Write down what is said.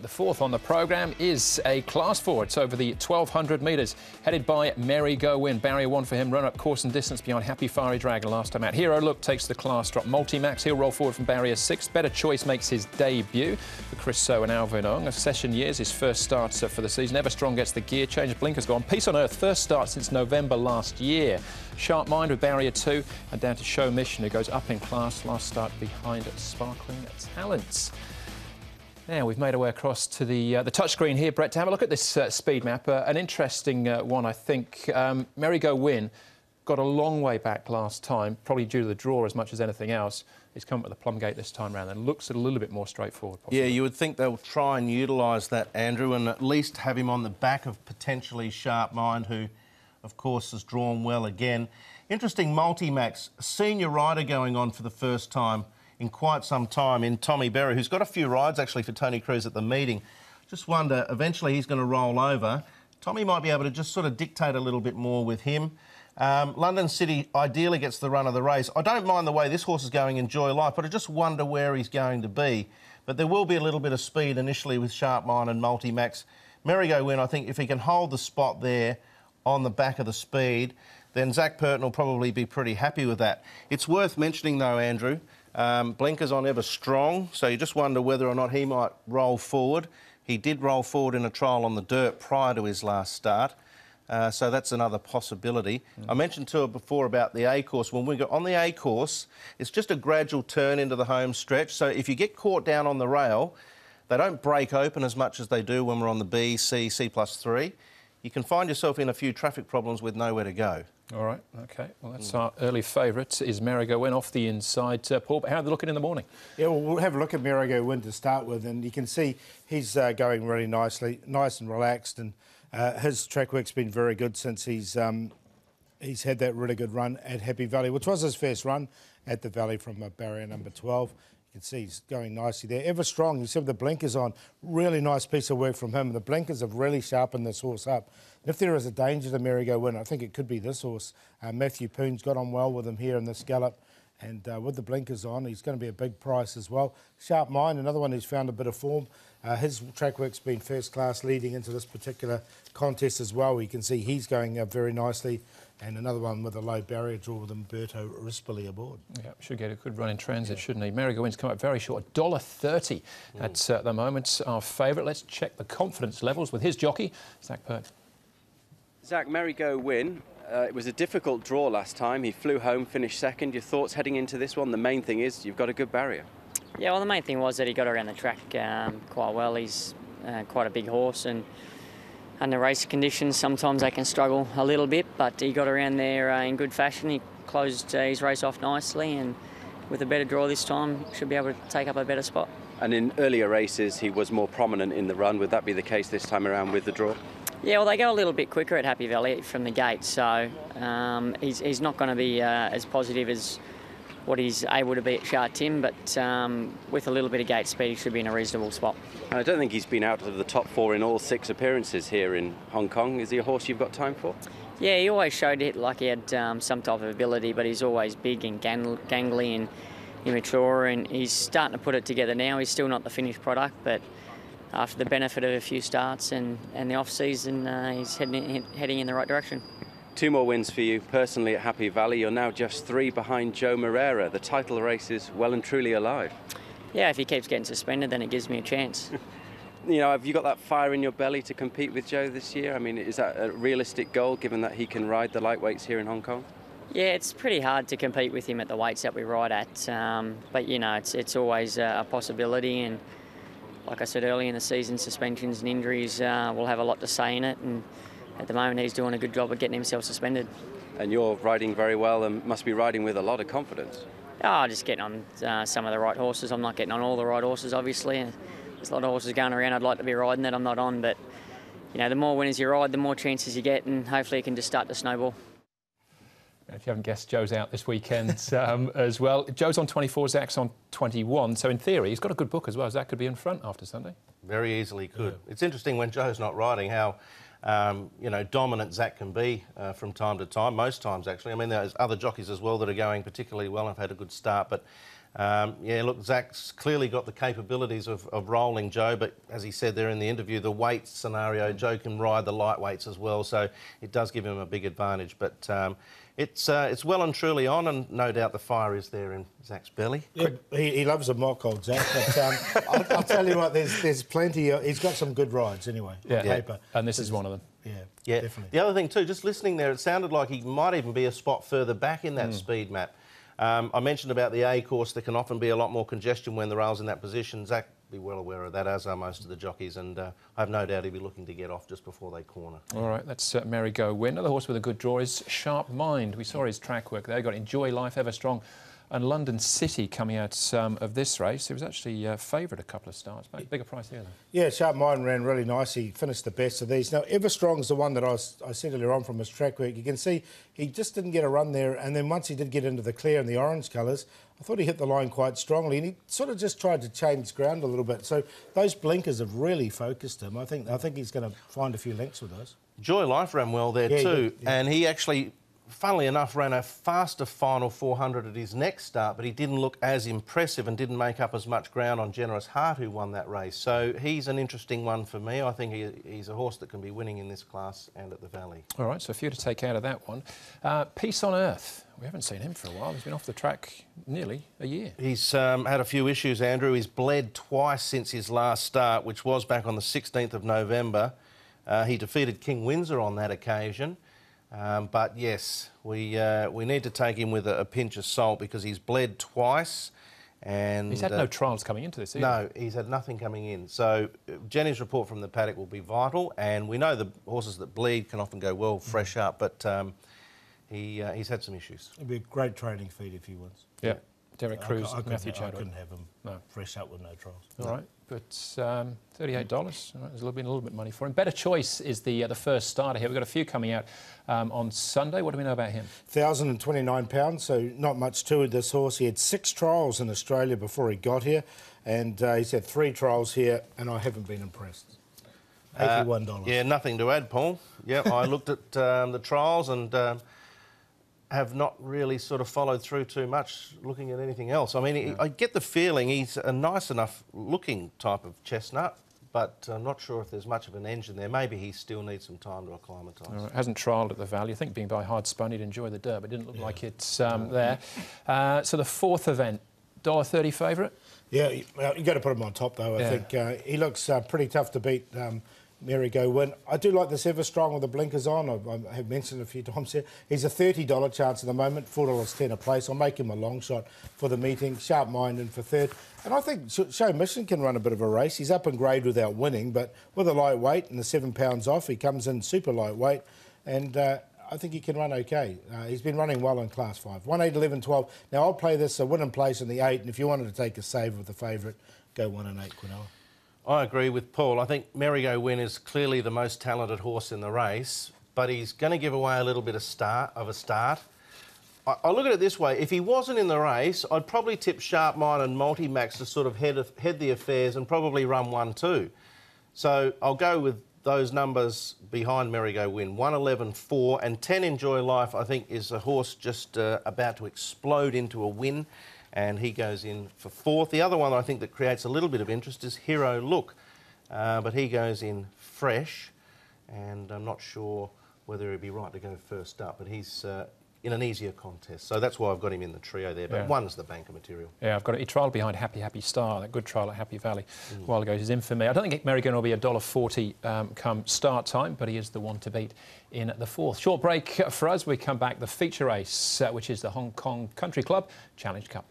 But the fourth on the programme is a Class 4. It's over the 1,200 metres, headed by Merry Go Win. Barrier 1 for him, run-up course and distance behind Happy Fiery Dragon last time out. Hero Look takes the class drop. Multi-Max, he'll roll forward from Barrier 6. Better Choice makes his debut for Chris So and Alvin Ong. A Session Years, his first start for the season. Everstrong gets the gear change. Blinkers gone. Peace on Earth, first start since November last year. Sharp Mind with Barrier 2, and down to Show Mission, who goes up in class. Last start behind Sparkling Talents. Now we've made our way across to the touchscreen here, Brett, to have a look at this speed map. An interesting one, I think. Merry Go Win got a long way back last time, probably due to the draw as much as anything else. He's come up with the plum gate this time round and looks a little bit more straightforward. Possibly. Yeah, you would think they'll try and utilise that, Andrew, and at least have him on the back of potentially Sharp Mind, who, of course, has drawn well again. Interesting Multi-Max, senior rider going on for the first time in quite some time in Tommy Berry, who's got a few rides actually for Tony Cruz at the meeting. Just wonder, eventually he's going to roll over. Tommy might be able to just sort of dictate a little bit more with him. London City ideally gets the run of the race. I don't mind the way this horse is going, Enjoy Life, but I just wonder where he's going to be. But there will be a little bit of speed initially with Sharp Mind and Multi-Max. Merry Go Win, I think if he can hold the spot there on the back of the speed, then Zach Purton will probably be pretty happy with that. It's worth mentioning though, Andrew, blinkers on Everstrong, so you just wonder whether or not he might roll forward. He did roll forward in a trial on the dirt prior to his last start, so that's another possibility. I mentioned to her before about the A course. When we go on the A course, it's just a gradual turn into the home stretch, so if you get caught down on the rail, they don't break open as much as they do when we're on the B, C, C+3. You can find yourself in a few traffic problems with nowhere to go. All right, OK. Well, that's our early favourite, is Merry Go Win off the inside. Paul, but how are they looking in the morning? Yeah, well, we'll have a look at Merry Go Win to start with, and you can see he's going really nicely, nice and relaxed, and his track work's been very good since he's had that really good run at Happy Valley, which was his first run at the Valley from barrier number 12. You can see he's going nicely there. Everstrong, you see with the blinkers on, really nice piece of work from him. The blinkers have really sharpened this horse up. And if there is a danger to Merry Go Win, I think it could be this horse. Matthew Poon's got on well with him here in this gallop. And with the blinkers on, he's going to be a big price as well. Sharp Mind, another one who's found a bit of form. His track work's been first class leading into this particular contest as well. You can see he's going very nicely. And another one with a low barrier draw with Umberto Rispoli aboard. Yeah, should get a good run in transit, shouldn't he? Merry Go Win's come up very short, $1.30 at the moment. Our favourite. Let's check the confidence levels with his jockey, Zach Purton. Zach, Merry Go Win. It was a difficult draw last time. He flew home, finished second. Your thoughts heading into this one? The main thing is you've got a good barrier. Yeah, well, the main thing was that he got around the track quite well. He's quite a big horse, and under race conditions, sometimes they can struggle a little bit, but he got around there in good fashion. He closed his race off nicely, and with a better draw this time, should be able to take up a better spot. And in earlier races, he was more prominent in the run. Would that be the case this time around with the draw? Yeah, well, they go a little bit quicker at Happy Valley from the gate, so he's not going to be as positive as what he's able to be at Sha Tin, but with a little bit of gate speed, he should be in a reasonable spot. I don't think he's been out of the top 4 in all 6 appearances here in Hong Kong. Is he a horse you've got time for? Yeah, he always showed it like he had some type of ability, but he's always big and gangly and immature, and he's starting to put it together now. He's still not the finished product, but after the benefit of a few starts and the off-season, he's heading in the right direction. 2 more wins for you personally at Happy Valley. You're now just 3 behind Joe Moreira. The title race is well and truly alive. Yeah, if he keeps getting suspended, then it gives me a chance. You know, have you got that fire in your belly to compete with Joe this year? I mean, is that a realistic goal, given that he can ride the lightweights here in Hong Kong? Yeah, it's pretty hard to compete with him at the weights that we ride at. But, you know, it's always a possibility. And like I said earlier in the season, suspensions and injuries will have a lot to say in it. And at the moment, he's doing a good job of getting himself suspended. And you're riding very well and must be riding with a lot of confidence. Oh, just getting on some of the right horses. I'm not getting on all the right horses, obviously. There's a lot of horses going around I'd like to be riding that I'm not on. But, you know, the more winners you ride, the more chances you get, and hopefully it can just start to snowball. If you haven't guessed, Joe's out this weekend as well. Joe's on 24, Zach's on 21. So in theory, he's got a good book as well. Zach could be in front after Sunday. Very easily could. Yeah. It's interesting when Joe's not riding how, you know, dominant Zach can be from time to time. Most times, actually. I mean, there's other jockeys as well that are going particularly well and have had a good start. But Yeah, look, Zach's clearly got the capabilities of rolling Joe, but as he said there in the interview, the weight scenario, Joe can ride the lightweights as well, so it does give him a big advantage. But it's well and truly on, and no doubt the fire is there in Zach's belly. Yeah, he loves a mock, old Zach, but I'll tell you what, there's plenty. He's got some good rides anyway, on paper. And this is one of them. Yeah, definitely. The other thing too, just listening there, it sounded like he might even be a spot further back in that speed map. I mentioned about the A course. There can often be a lot more congestion when the rail's in that position. Zach will be well aware of that, as are most of the jockeys, and I have no doubt he'll be looking to get off just before they corner. All right, that's Merry Go Win. Another horse with a good draw is Sharp Mind. We saw his track work there. Got Enjoy Life, Ever Strong, and London City coming out of this race. He was actually favoured a couple of starts, but bigger price here though. Yeah, Sharp Mind ran really nice. He finished the best of these. Now, Everstrong's the one that I said earlier on from his track work. You can see he just didn't get a run there, and then once he did get into the clear and the orange colours, I thought he hit the line quite strongly, and he sort of just tried to change ground a little bit. So those blinkers have really focused him. I think he's going to find a few lengths with those. Joy Life ran well there too, and he actually, funnily enough, ran a faster final 400 at his next start, but he didn't look as impressive and didn't make up as much ground on Generous Heart, who won that race. So he's an interesting one for me. I think he's a horse that can be winning in this class and at the Valley. All right, so a few to take out of that one. Peace on Earth. We haven't seen him for a while. He's been off the track nearly a year. He's had a few issues, Andrew. He's bled twice since his last start, which was back on the 16th of November. He defeated King Windsor on that occasion. But yes, we need to take him with a pinch of salt because he's bled twice. And he's had no trials coming into this either. No, he's had nothing coming in. So Jenny's report from the paddock will be vital, and we know the horses that bleed can often go well fresh up, but he's had some issues. It'd be a great training feed if he wins. Yeah. Derek Cruz, Matthew Chadwick. I couldn't have him fresh up with no trials. All right, but $38. All right, there's been a little bit of money for him. Better Choice is the first starter here. We've got a few coming out on Sunday. What do we know about him? £1,029, so not much to it, this horse. He had 6 trials in Australia before he got here, and he's had 3 trials here, and I haven't been impressed. $81. Yeah, nothing to add, Paul. Yeah, I looked at the trials and have not really sort of followed through too much looking at anything else. I mean, I get the feeling he's a nice enough looking type of chestnut, but I'm not sure if there's much of an engine there. Maybe he still needs some time to acclimatise. Right, hasn't trialled at the Valley. I think being by hard spun, he'd enjoy the dirt, but it didn't look like it's there. So the 4th event, $1.30 favourite? Yeah, well, you've got to put him on top, though. I think he looks pretty tough to beat. Merry Go Win. I do like this Ever Strong with the blinkers on. I have mentioned it a few times here. He's a $30 chance at the moment, $4.10 a place. I'll make him a long shot for the meeting. Sharp Mind in for 3rd. And I think Show Mission can run a bit of a race. He's up in grade without winning, but with a lightweight and the 7 pounds off, he comes in super lightweight. And I think he can run okay. He's been running well in Class 5. 1, 8, 11, 12. Now, I'll play this a win and place in the 8, and if you wanted to take a save with the favourite, go 1 and 8, Quinella. I agree with Paul. I think Merry Go Win is clearly the most talented horse in the race, but he's going to give away a little bit of a start. I look at it this way. If he wasn't in the race, I'd probably tip Sharp Mind and Multimax to sort of head the affairs and probably run 1-2. So I'll go with those numbers behind Merry Go Win. 1, 11, 4 and 10 Enjoy Life, I think, is a horse just about to explode into a win, and he goes in for 4th. The other one I think that creates a little bit of interest is Hero Look, but he goes in fresh, and I'm not sure whether he'd be right to go first up, but he's in an easier contest. So that's why I've got him in the trio there, but 1's the banker material. Yeah, I've got it. He trialled behind Happy Star, that good trial at Happy Valley a while ago. He's in for me. I don't think Merry Go will be $1.40 come start time, but he is the one to beat in the 4th. Short break for us. We come back, the feature race, which is the Hong Kong Country Club Challenge Cup.